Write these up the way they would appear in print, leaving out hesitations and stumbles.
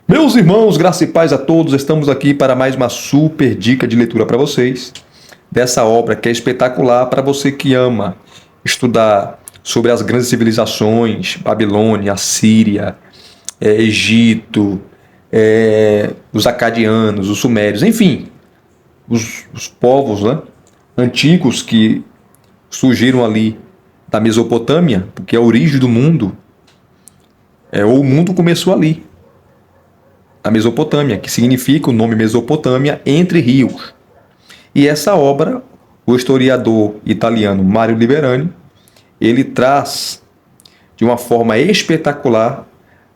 Meus irmãos, graça e paz a todos, estamos aqui para mais uma super dica de leitura para vocês, dessa obra que é espetacular para você que ama estudar sobre as grandes civilizações, Babilônia, Assíria, Egito, os acadianos, os sumérios, enfim, os povos, né, antigos que surgiram ali da Mesopotâmia, porque a origem do mundo, ou o mundo começou ali, a Mesopotâmia, que significa o nome Mesopotâmia, entre rios. E essa obra, o historiador italiano Mario Liberani, ele traz de uma forma espetacular,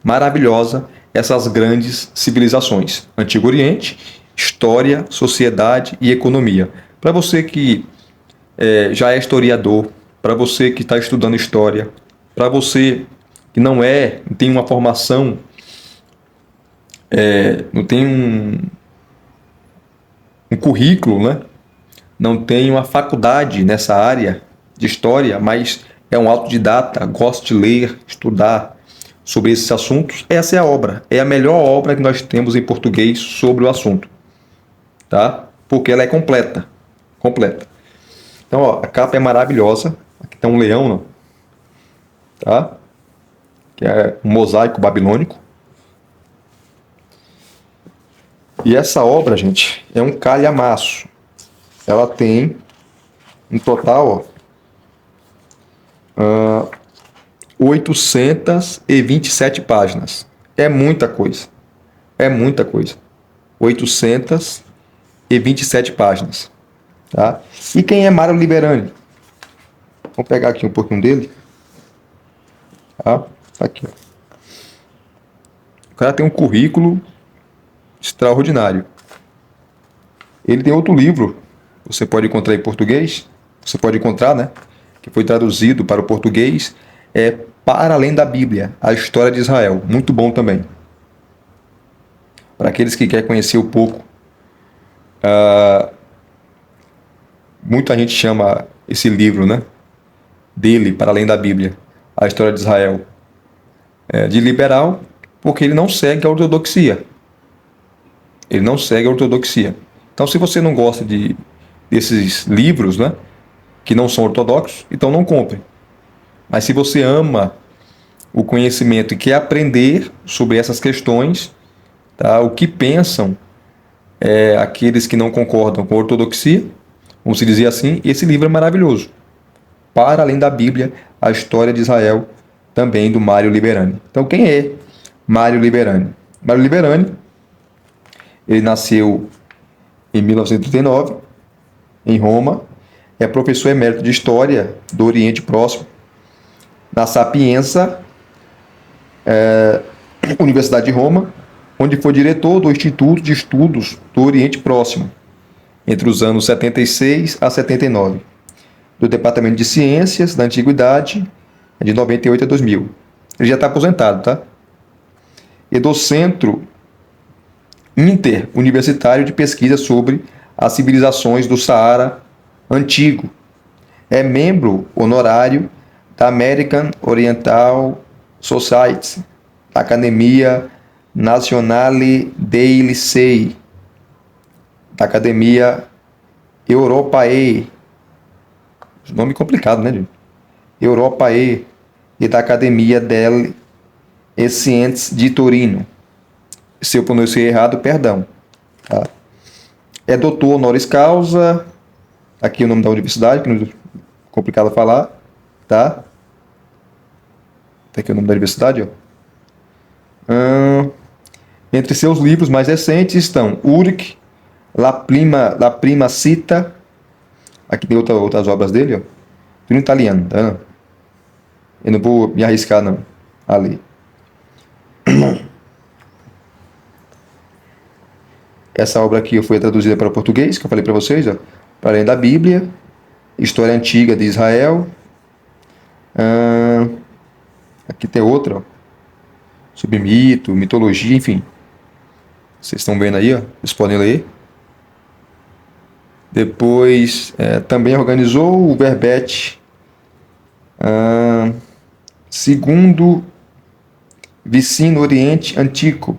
maravilhosa, essas grandes civilizações. Antigo Oriente, história, sociedade e economia. Para você que já é historiador, para você que está estudando história, para você que não tem uma formação, não tem um currículo, né? Não tem uma faculdade nessa área de história, mas é um autodidata, gosta de ler, estudar sobre esses assuntos, essa é a obra. É a melhor obra que nós temos em português sobre o assunto, tá? Porque ela é completa, completa. Então, ó, a capa é maravilhosa. Aqui tem um leão, não? Tá? Que é um mosaico babilônico. E essa obra, gente, é um calhamaço. Ela tem, em total, ó, 827 páginas. É muita coisa. É muita coisa. 827 páginas. Tá? E quem é Mario Liberani? Vamos pegar aqui um pouquinho dele. Tá aqui. Ó. O cara tem um currículo extraordinário. Ele tem outro livro, você pode encontrar em português, você pode encontrar, né? Que foi traduzido para o português, é Para Além da Bíblia, a História de Israel. Muito bom também. Para aqueles que querem conhecer um pouco, muita gente chama esse livro, né? Dele, Para Além da Bíblia, a História de Israel, de liberal, porque ele não segue a ortodoxia. Ele não segue a ortodoxia. Então, se você não gosta desses livros, né, que não são ortodoxos, então não compre. Mas se você ama o conhecimento e quer aprender sobre essas questões, tá, o que pensam aqueles que não concordam com a ortodoxia, vamos dizer assim, esse livro é maravilhoso. Para Além da Bíblia, a História de Israel, também do Mario Liberani. Então, quem é Mario Liberani? Mario Liberani, ele nasceu em 1939, em Roma, é professor emérito de História do Oriente Próximo, na Sapienza, Universidade de Roma, onde foi diretor do Instituto de Estudos do Oriente Próximo, entre os anos 76 a 79, do Departamento de Ciências da Antiguidade, de 98 a 2000. Ele já está aposentado, tá? E do Centro Interuniversitário de Pesquisa sobre as Civilizações do Saara Antigo. É membro honorário da American Oriental Society, da Academia Nazionale dei Lincei, da Academia Europae, nome complicado, né, gente? Europae, e da Academia delle Scienze de Torino. Se eu pronunciei errado, perdão. Tá? É doutor honoris causa, aqui o nome da universidade, que não é complicado falar, tá? Tá aqui o nome da universidade, ó. Entre seus livros mais recentes estão Urc, La Prima Cita, aqui tem outras obras dele, ó. Tudo em italiano, tá? Eu não vou me arriscar, não, a ler. Essa obra aqui foi traduzida para o português, que eu falei para vocês, ó, Para Além da Bíblia, História Antiga de Israel. Aqui tem outra, ó, sobre mito, mitologia, enfim. Vocês estão vendo aí, ó, vocês podem ler. Depois, também organizou o verbete segundo Vicino Oriente Antigo,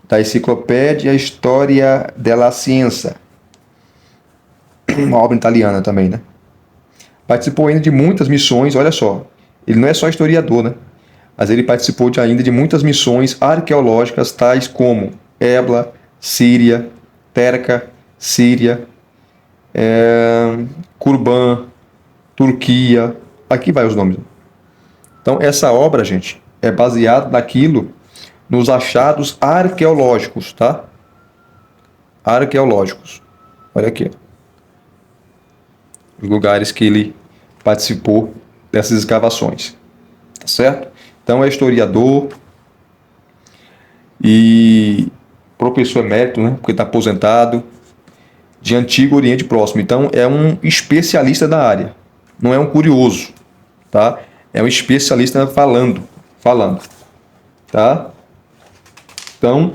da Enciclopédia História della Scienza, uma obra italiana também, né? Participou ainda de muitas missões, olha só, ele não é só historiador, né? Mas ele participou ainda de muitas missões arqueológicas, tais como Ebla, Síria, Terca, Síria, Curban, Turquia, aqui vai os nomes. Então, essa obra, gente, é baseada naquilo, nos achados arqueológicos, tá? Arqueológicos. Olha aqui. Os lugares que ele participou dessas escavações. Tá certo? Então, é historiador e professor emérito, né? Porque está aposentado, de Antigo Oriente Próximo. Então, é um especialista da área. Não é um curioso, tá? É um especialista falando, tá? Então,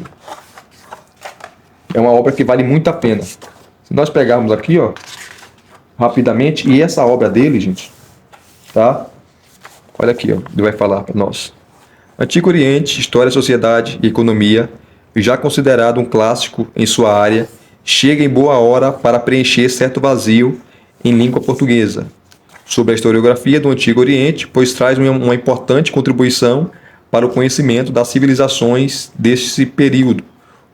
é uma obra que vale muito a pena. Se nós pegarmos aqui, ó, rapidamente, e essa obra dele, gente, tá? Olha aqui, ó, ele vai falar para nós. Antigo Oriente, História, Sociedade e Economia, já considerado um clássico em sua área, chega em boa hora para preencher certo vazio em língua portuguesa sobre a historiografia do Antigo Oriente, pois traz uma importante contribuição para o conhecimento das civilizações deste período.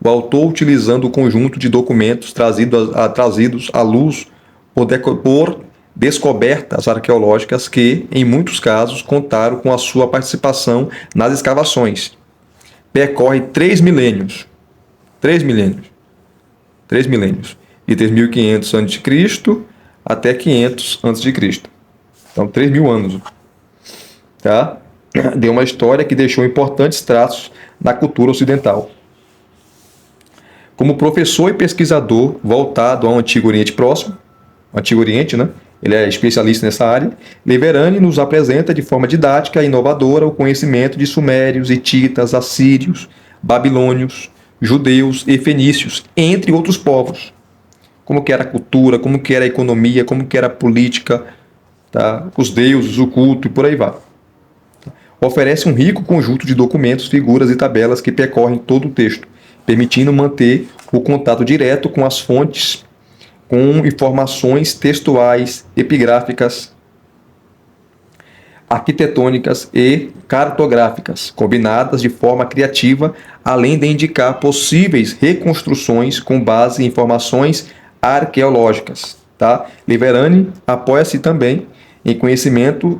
O autor, utilizando o conjunto de documentos trazidos à luz por descobertas arqueológicas que, em muitos casos, contaram com a sua participação nas escavações. Percorre 3 milênios. 3 milênios. 3 milênios. De 3.500 a.C. até 500 a.C. Então, 3.000 anos. Tá? Deu uma história que deixou importantes traços na cultura ocidental. Como professor e pesquisador voltado ao Antigo Oriente Próximo, Antigo Oriente, né? Ele é especialista nessa área, Leverani nos apresenta de forma didática e inovadora o conhecimento de sumérios, hititas, assírios, babilônios, judeus e fenícios, entre outros povos. Como que era a cultura, como que era a economia, como que era a política, tá? Os deuses, o culto e por aí vai. Oferece um rico conjunto de documentos, figuras e tabelas que percorrem todo o texto, permitindo manter o contato direto com as fontes, com informações textuais, epigráficas, arquitetônicas e cartográficas, combinadas de forma criativa, além de indicar possíveis reconstruções com base em informações arqueológicas. Tá? Leverani apoia-se também em conhecimentos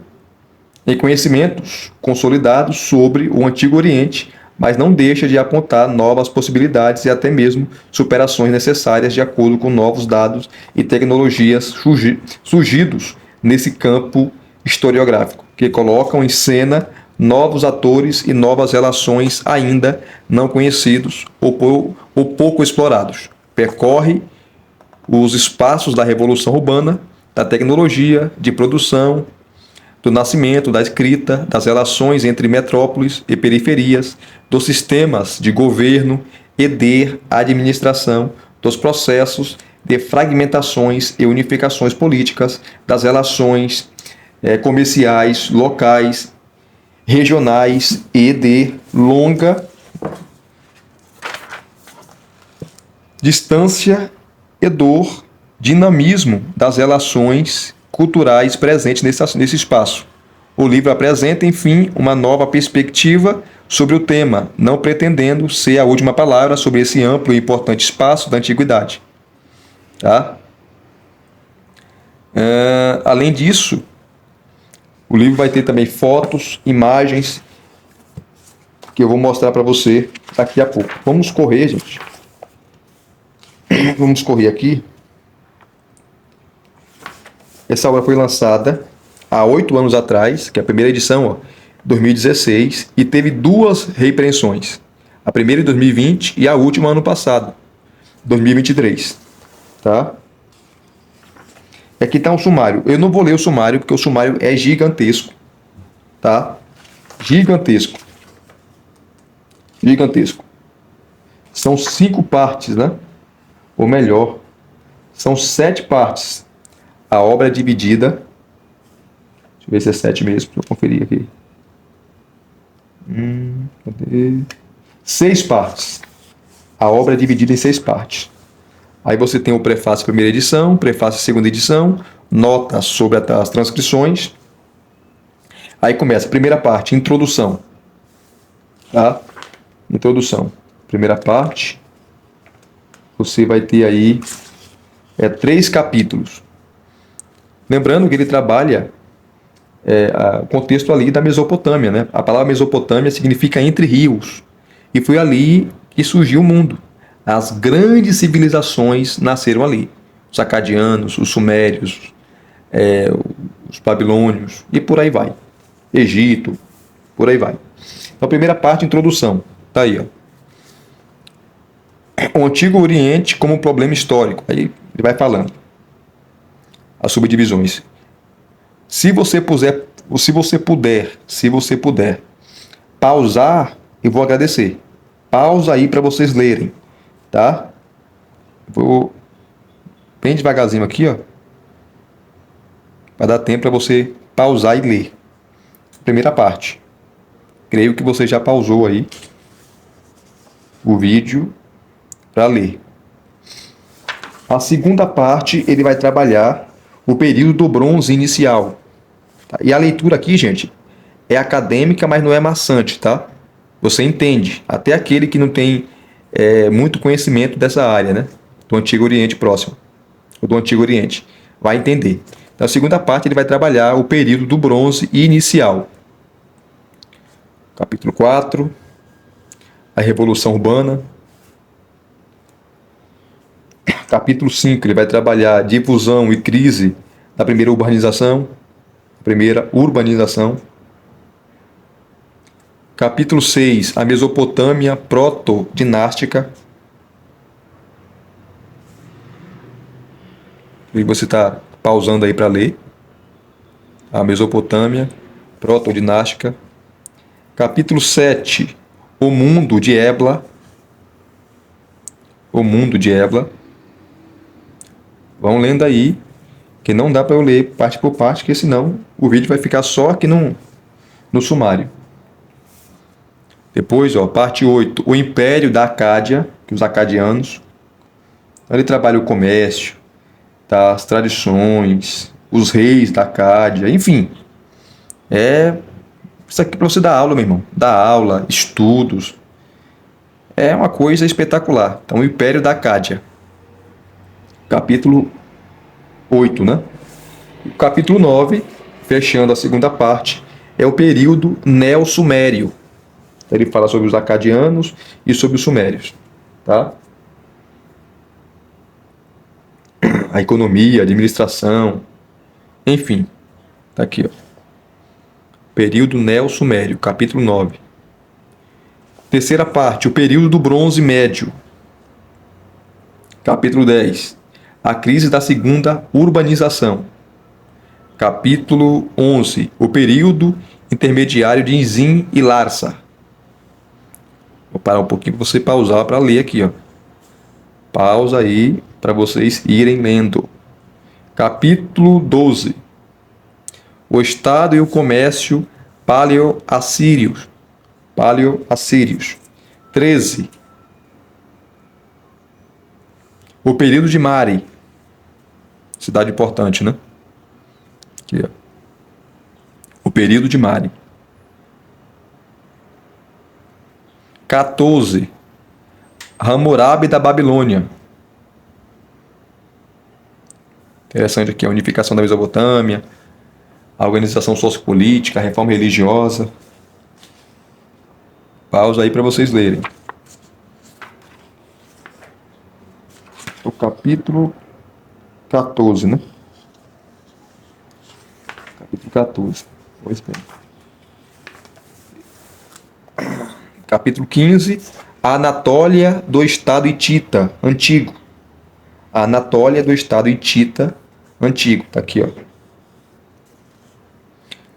consolidados sobre o Antigo Oriente, mas não deixa de apontar novas possibilidades e até mesmo superações necessárias de acordo com novos dados e tecnologias surgidos nesse campo historiográfico, que colocam em cena novos atores e novas relações ainda não conhecidos ou pouco explorados. Percorre os espaços da revolução urbana, da tecnologia, de produção, do nascimento, da escrita, das relações entre metrópoles e periferias, dos sistemas de governo e de administração, dos processos de fragmentações e unificações políticas, das relações comerciais, locais, regionais e de longa distância e do dinamismo das relações culturais presentes nesse espaço. O livro apresenta, enfim, uma nova perspectiva sobre o tema, não pretendendo ser a última palavra sobre esse amplo e importante espaço da antiguidade. Tá? Além disso, o livro vai ter também fotos, imagens, que eu vou mostrar para você daqui a pouco. Vamos correr, gente. Vamos correr aqui. Essa obra foi lançada há 8 anos atrás, que é a primeira edição, ó, 2016, e teve 2 reimpressões. A primeira em 2020 e a última ano passado, 2023. Tá? E aqui está um sumário. Eu não vou ler o sumário, porque o sumário é gigantesco. Tá? Gigantesco. Gigantesco. São 5 partes, né? Ou melhor, são 7 partes. A obra é dividida. Deixa eu ver se é 7 mesmo. Deixa eu conferir aqui. Cadê? 6 partes. A obra é dividida em 6 partes. Aí você tem o prefácio primeira edição, prefácio segunda edição, notas sobre as transcrições. Aí começa a primeira parte, introdução. Tá? Introdução. Primeira parte. Você vai ter aí 3 capítulos. Lembrando que ele trabalha o contexto ali da Mesopotâmia, né? A palavra Mesopotâmia significa entre rios. E foi ali que surgiu o mundo. As grandes civilizações nasceram ali. Os acadianos, os sumérios, os babilônios e por aí vai. Egito, por aí vai. Então, a primeira parte, introdução. Tá aí, ó. O Antigo Oriente como problema histórico. Aí ele vai falando. As subdivisões. Se você puder pausar, eu vou agradecer. Pausa aí para vocês lerem, tá? Vou bem devagarzinho aqui, ó. Para dar tempo para você pausar e ler. Primeira parte. Creio que você já pausou aí o vídeo para ler. A segunda parte, ele vai trabalhar o período do bronze inicial. Tá? E a leitura aqui, gente, é acadêmica, mas não é maçante, tá? Você entende. Até aquele que não tem muito conhecimento dessa área, né? Do Antigo Oriente Próximo. Ou do Antigo Oriente. Vai entender. Na segunda parte, ele vai trabalhar o período do bronze inicial. Capítulo 4. A Revolução Urbana. Capítulo 5, ele vai trabalhar difusão e crise da primeira urbanização. Capítulo 6, a Mesopotâmia proto-dinástica. E você está pausando aí para ler. A Mesopotâmia proto-dinástica. Capítulo 7, o mundo de Ebla. Vão lendo aí, que não dá para eu ler parte por parte, porque senão o vídeo vai ficar só aqui no sumário. Depois, ó, parte 8, o Império da Acádia, que os acadianos. Ele trabalha o comércio, tá, as tradições, os reis da Acádia, enfim. Isso aqui para você dar aula, meu irmão. Dar aula, estudos. É uma coisa espetacular. Então, o Império da Acádia. Capítulo 8, né? O capítulo 9, fechando a segunda parte, é o período neo-sumério. Ele fala sobre os acadianos e sobre os sumérios, tá? A economia, a administração, enfim. Tá aqui, ó. Período neo-sumério, capítulo 9. Terceira parte, o período do bronze médio. Capítulo 10. A crise da segunda urbanização. Capítulo 11. O período intermediário de Inzim e Larsa. Vou parar um pouquinho para você pausar para ler aqui, ó. Pausa aí para vocês irem lendo. Capítulo 12. O Estado e o Comércio Paleo-Assírios. 13. O período de Mari. Cidade importante, né? Aqui, ó. O período de Mari. 14. Hammurabi da Babilônia. Interessante aqui a unificação da Mesopotâmia, a organização sociopolítica, a reforma religiosa. Pausa aí para vocês lerem. O capítulo 14, né? Capítulo 14. Pois bem. Capítulo 15. A Anatólia do Estado Hitita Antigo. A Anatólia do Estado Hitita Antigo. Tá aqui, ó.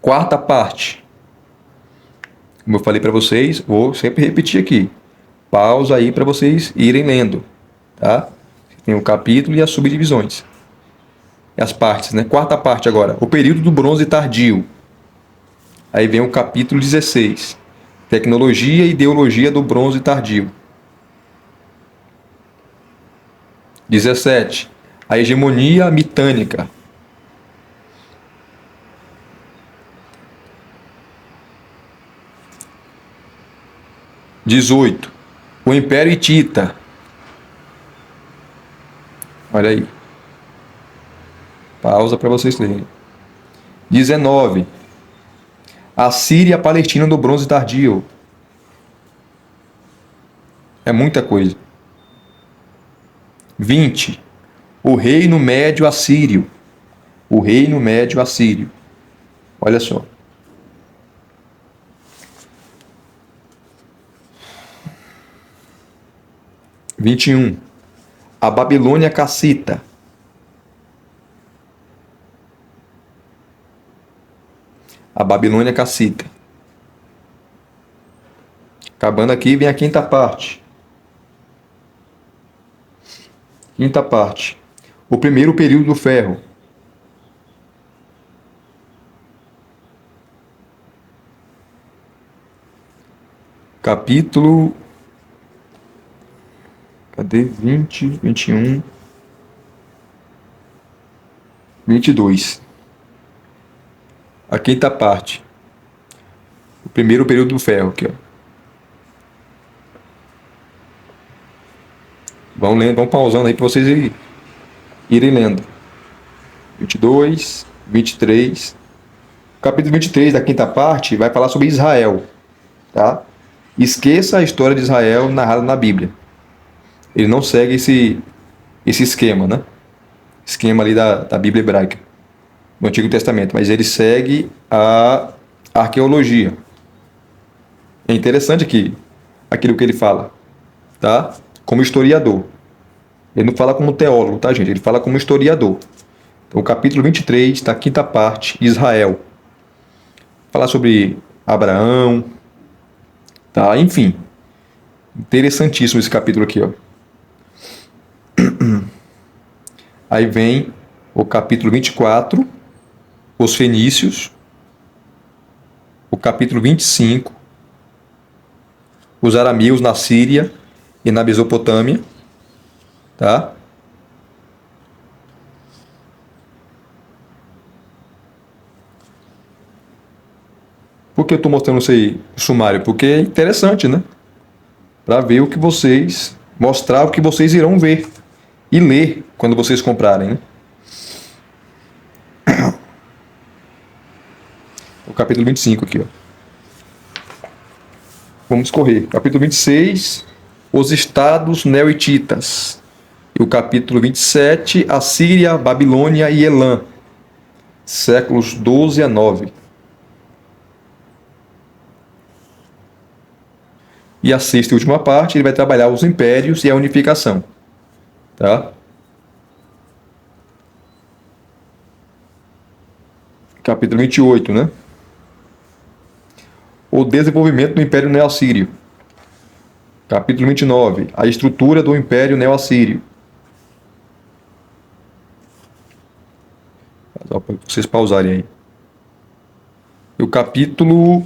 Quarta parte. Como eu falei para vocês, vou sempre repetir aqui. Pausa aí para vocês irem lendo, tá? Tem o capítulo e as subdivisões. E as partes, né? Quarta parte agora. O período do bronze tardio. Aí vem o capítulo 16. Tecnologia e ideologia do bronze tardio. 17. A hegemonia mitânica. 18. O Império Hitita. Olha aí. Pausa para vocês lerem. 19. A Síria Palestina do Bronze Tardio. É muita coisa. 20. O Reino Médio Assírio. O Reino Médio Assírio. Olha só. 21. A Babilônia Cassita. A Babilônia Cassita. Acabando aqui, vem a quinta parte. Quinta parte. O primeiro período do ferro. Capítulo... Cadê? 20, 21, 22. A quinta parte. O primeiro período do ferro aqui, ó. Vão lendo, vão pausando aí para vocês irem lendo. 22, 23. O capítulo 23 da quinta parte vai falar sobre Israel, tá? Esqueça a história de Israel narrada na Bíblia. Ele não segue esse esquema, né? Esquema ali da Bíblia hebraica, no Antigo Testamento, mas ele segue a arqueologia. É interessante aquilo que ele fala, tá? Como historiador. Ele não fala como teólogo, tá, gente? Ele fala como historiador. Então, o capítulo 23 da quinta parte, Israel. Falar sobre Abraão, tá? Enfim, interessantíssimo esse capítulo aqui, ó. Aí vem o capítulo 24, os fenícios. O capítulo 25, os arameus na Síria e na Mesopotâmia, tá? Por que eu estou mostrando isso aí, sumário? Porque é interessante, né? Para ver o que vocês... Mostrar o que vocês irão ver e ler quando vocês comprarem, né? O capítulo 25 aqui, ó. Vamos correr. Capítulo 26, os estados neohititas. E o capítulo 27, a Síria, Babilônia e Elã. Séculos 12 a 9. E a sexta e última parte, ele vai trabalhar os impérios e a unificação. Tá? Capítulo 28, né? O desenvolvimento do Império Neo-Assírio. Capítulo 29, a estrutura do Império Neo-Assírio. Só para vocês pausarem aí. E o capítulo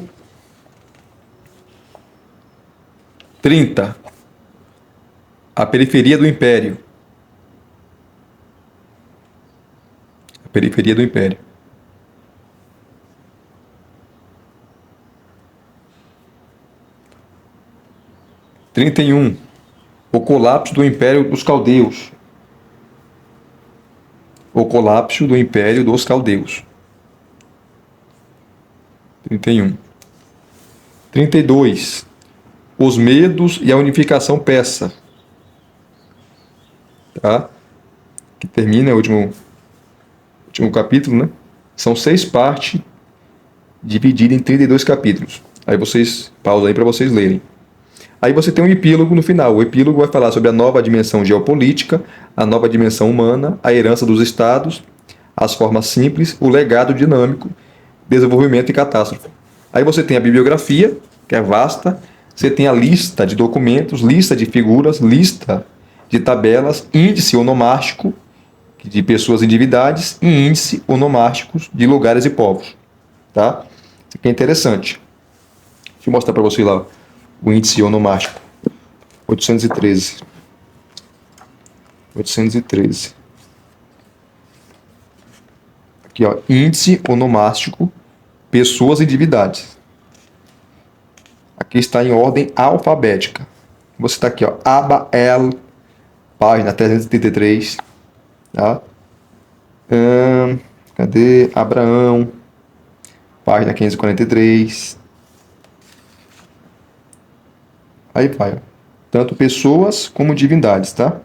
30, a periferia do Império. A periferia do Império. 31, o colapso do Império dos Caldeus. O colapso do Império dos Caldeus. 31. 32, os medos e a unificação persa. Tá? Que termina o último capítulo, né? São 6 partes divididas em 32 capítulos. Aí vocês pausam aí para vocês lerem. Aí você tem um epílogo no final. O epílogo vai falar sobre a nova dimensão geopolítica, a nova dimensão humana, a herança dos estados, as formas simples, o legado dinâmico, desenvolvimento e catástrofe. Aí você tem a bibliografia, que é vasta. Você tem a lista de documentos, lista de figuras, lista de tabelas, índice onomástico de pessoas e divindades e índice onomásticos de lugares e povos. Tá? Isso aqui é interessante. Deixa eu mostrar para vocês lá o índice onomástico. 813. 813. Aqui, ó, índice onomástico, pessoas e divindades. Aqui está em ordem alfabética. Você está aqui, ó, aba L, página 333, tá? Cadê? Abraão, página 543. Aí vai, ó. Tanto pessoas como divindades, tá?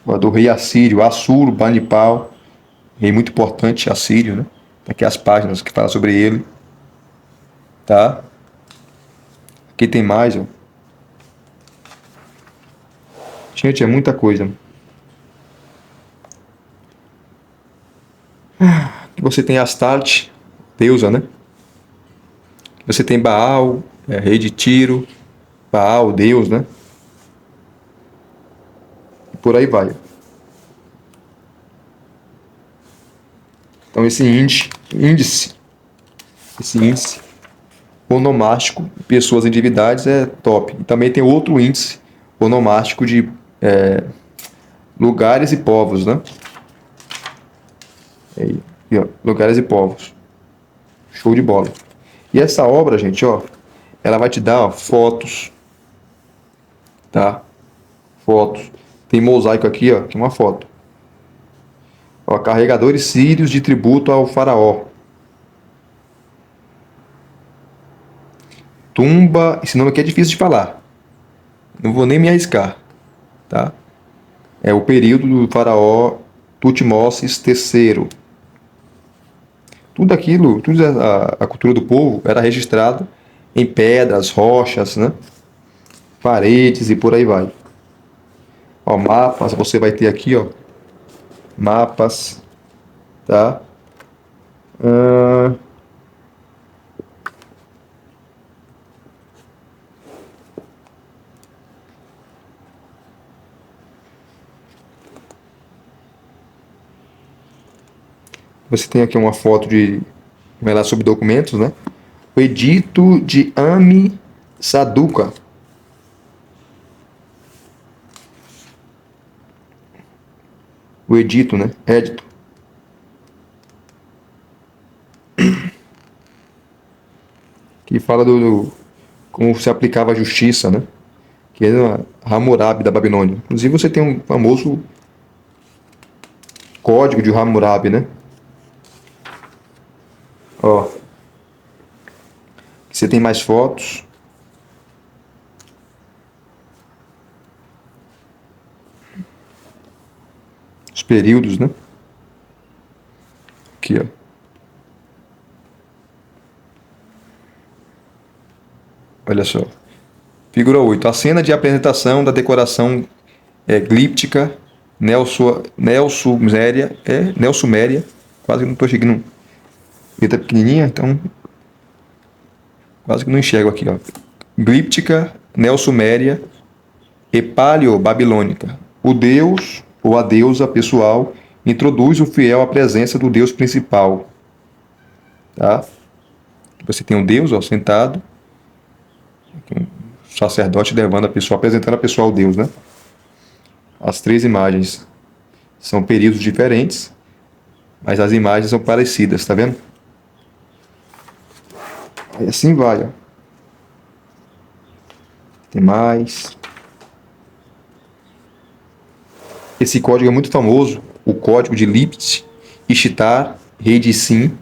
Ó, do rei Assírio, Assurbanipal, rei muito importante, Assírio, né? Aqui as páginas que falam sobre ele, tá? Aqui tem mais, ó. Gente, é muita coisa. Aqui você tem Astarte, deusa, né? Você tem Baal, rei de Tiro, Baal, deus, né? E por aí vai. Então esse índice onomástico, pessoas e divindades é top. E também tem outro índice onomástico de lugares e povos, né? Aí, ó, lugares e povos. Show de bola. E essa obra, gente, ó, ela vai te dar, ó, fotos, tá? Fotos. Tem mosaico aqui, ó, que é uma foto. Ó, carregadores sírios de tributo ao faraó. Tumba, esse nome aqui é difícil de falar. Não vou nem me arriscar, tá? É o período do faraó Tutmoses III. Tudo aquilo, toda a cultura do povo era registrada em pedras, rochas, né? Paredes e por aí vai. Ó, mapas, você vai ter aqui, ó, mapas, tá? Você tem aqui uma foto de, vai lá sobre documentos, né? O Edito de Saduca. O edito, né? Édito. Que fala do como se aplicava a justiça, né? Que era Hammurabi da Babilônia. Inclusive você tem um famoso código de Hammurabi, né? Ó. Você tem mais fotos. Os períodos, né? Aqui, ó. Olha só. Figura 8. A cena de apresentação da decoração glíptica Neosuméria. Neosuméria. Quase que não estou chegando. Letra pequenininha, então quase que não enxergo aqui, ó. Glíptica, Neosuméria e Paleo-Babilônica. O deus ou a deusa pessoal introduz o fiel à presença do deus principal. Tá? Você tem um deus, ó, sentado. Um sacerdote levando a pessoa, apresentando a pessoa ao deus, né? As três imagens são períodos diferentes, mas as imagens são parecidas, tá vendo? Aí assim vai, ó. Tem mais. Esse código é muito famoso, o código de Lipit, Ishtar, rei de Sim,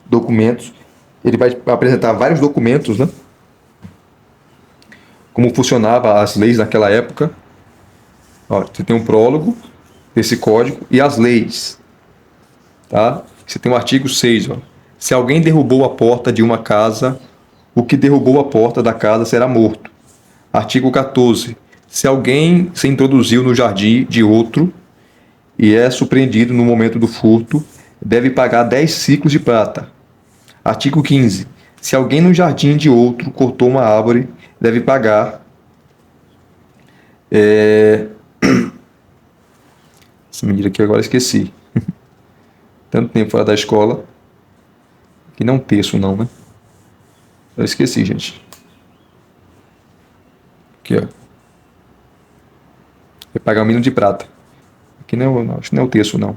documentos. Ele vai apresentar vários documentos, né? Como funcionava as leis naquela época. Ó, você tem um prólogo desse código e as leis. Tá? Você tem o artigo 6. Ó. Se alguém derrubou a porta de uma casa, o que derrubou a porta da casa será morto. Artigo 14. Se alguém se introduziu no jardim de outro e é surpreendido no momento do furto, deve pagar 10 ciclos de prata. Artigo 15. Se alguém no jardim de outro cortou uma árvore, deve pagar. Essa medida aqui agora eu esqueci. Tanto tempo fora da escola que não terço não, né? Eu esqueci, gente. Aqui, ó. Vai pagar 1 milhão de prata. Aqui não, acho que não é o terço, não.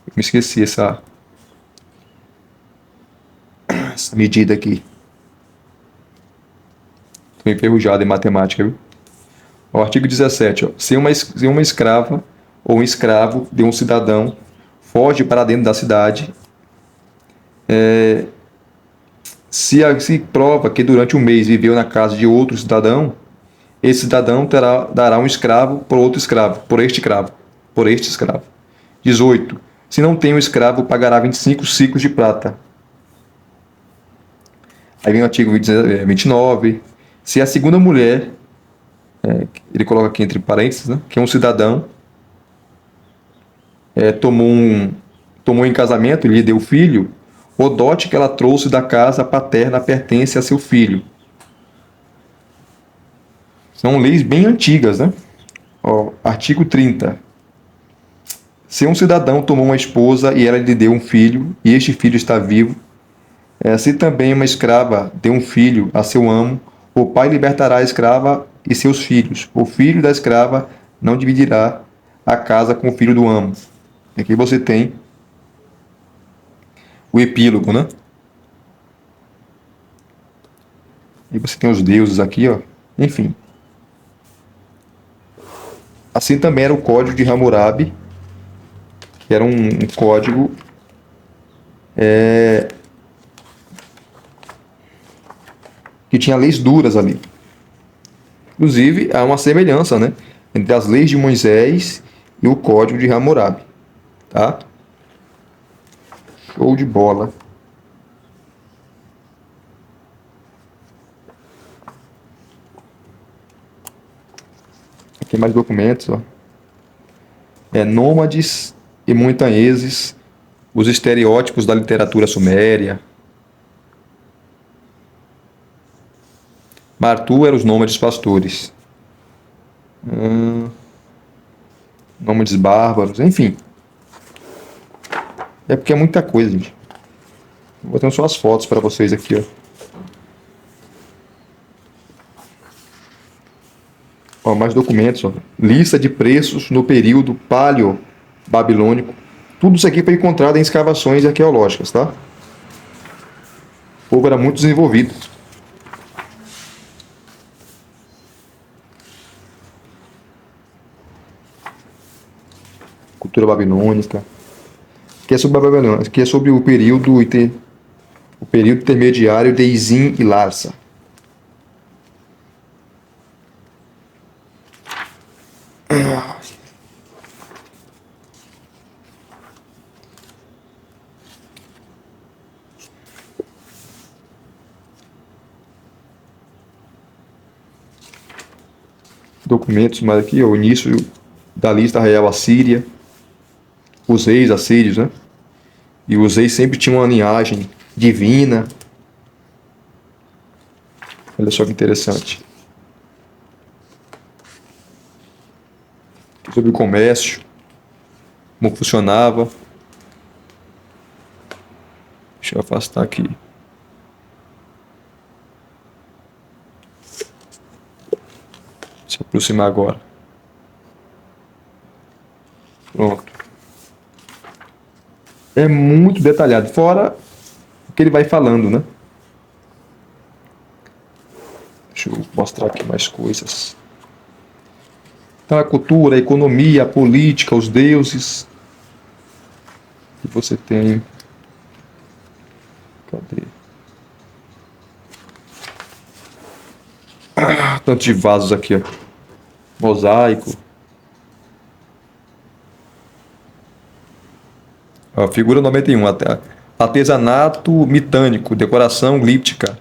Eu me esqueci essa medida aqui. Estou enferrujado em matemática, viu? O artigo 17. Ó. Se uma escrava ou um escravo de um cidadão foge para dentro da cidade, se prova que durante um mês viveu na casa de outro cidadão, esse cidadão dará um escravo por outro escravo, por este escravo. 18. Se não tem um escravo, pagará 25 ciclos de prata. Aí vem o artigo 29. Se a segunda mulher, ele coloca aqui entre parênteses, né, que é um cidadão, tomou em casamento, ele lhe deu filho, o dote que ela trouxe da casa paterna pertence a seu filho. São leis bem antigas, né? Ó, artigo 30. Se um cidadão tomou uma esposa e ela lhe deu um filho, e este filho está vivo, se também uma escrava deu um filho a seu amo, o pai libertará a escrava e seus filhos. O filho da escrava não dividirá a casa com o filho do amo. Aqui você tem o epílogo, né? E você tem os deuses aqui, ó. Enfim. Assim também era o Código de Hammurabi, que era um código que tinha leis duras ali. Inclusive, há uma semelhança, né, entre as leis de Moisés e o Código de Hammurabi. Tá? Show de bola. Aqui mais documentos, ó. Nômades e montanheses, os estereótipos da literatura suméria. Martu eram os nômades pastores. Nômades bárbaros, enfim. É porque é muita coisa, gente. Vou botar só as fotos para vocês aqui, ó. Ó, mais documentos, ó. Lista de preços no período paleo-babilônico. Tudo isso aqui foi encontrado em escavações arqueológicas, tá? O povo era muito desenvolvido. Cultura babilônica. Aqui é sobre a Babilônia. Aqui é sobre o período intermediário de Izim e Larsa. Documentos, mas aqui, ó, o início da lista real assíria, os reis assírios, né? E os reis sempre tinham uma linhagem divina. Olha só que interessante. Sobre o comércio, como funcionava. Deixa eu afastar aqui. Se aproximar agora. Pronto. É muito detalhado, fora o que ele vai falando, né? Deixa eu mostrar aqui mais coisas. Então, a cultura, a economia, a política, os deuses. E você tem... Cadê? Tanto de vasos aqui, ó. Mosaico. Ó, figura 91. Artesanato mitânico, decoração glíptica.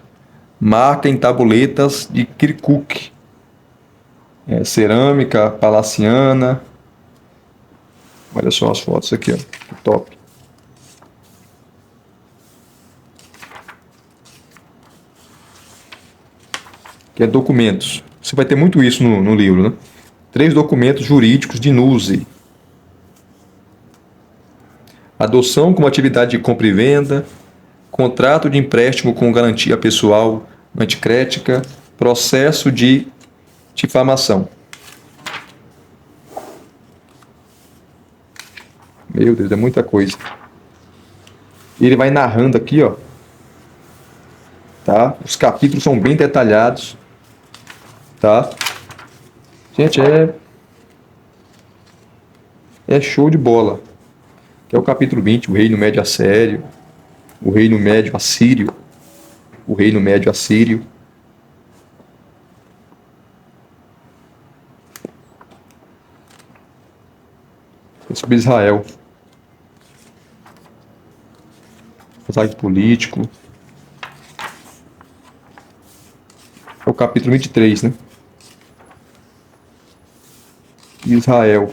Marca em tabuletas de Kirkuk. Cerâmica palaciana. Olha só as fotos aqui, ó. Que top. Que é documentos. Você vai ter muito isso no livro, né? 3 documentos jurídicos de NUSE. Adoção como atividade de compra e venda, contrato de empréstimo com garantia pessoal anticrética, processo de difamação. Meu Deus, é muita coisa. Ele vai narrando aqui, ó. Tá? Os capítulos são bem detalhados. Tá? Gente, é show de bola. Que é o capítulo 20, o Reino Médio Assírio, o Reino Médio Assírio, o Reino Médio Assírio. É sobre Israel. Mosaico político. É o capítulo 23, né? Israel.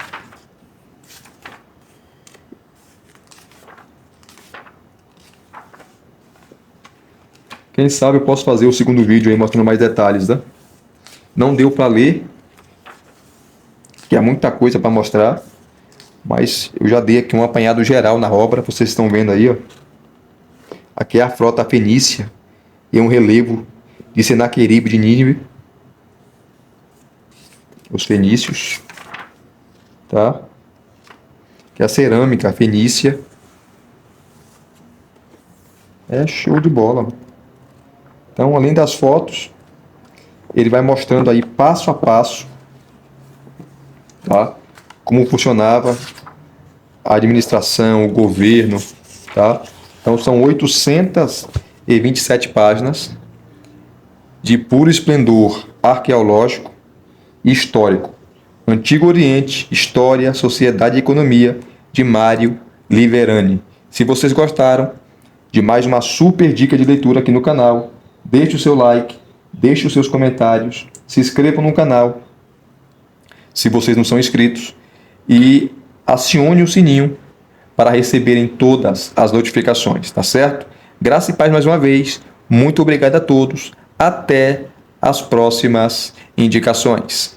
Quem sabe eu posso fazer o segundo vídeo aí mostrando mais detalhes, né? Não deu para ler, que é muita coisa para mostrar, mas eu já dei aqui um apanhado geral na obra, vocês estão vendo aí, ó. Aqui é a frota fenícia e um relevo de Senaqueribe de Nínive. Os fenícios, tá? Que é a cerâmica fenícia. É show de bola. Então, além das fotos, ele vai mostrando aí passo a passo, tá? Como funcionava a administração, o governo, tá? Então, são 827 páginas de puro esplendor arqueológico e histórico. Antigo Oriente, História, Sociedade e Economia, de Mário Liverani. Se vocês gostaram de mais uma super dica de leitura aqui no canal, deixe o seu like, deixe os seus comentários, se inscrevam no canal, se vocês não são inscritos, e acione o sininho para receberem todas as notificações, tá certo? Graça e paz mais uma vez, muito obrigado a todos, até as próximas indicações.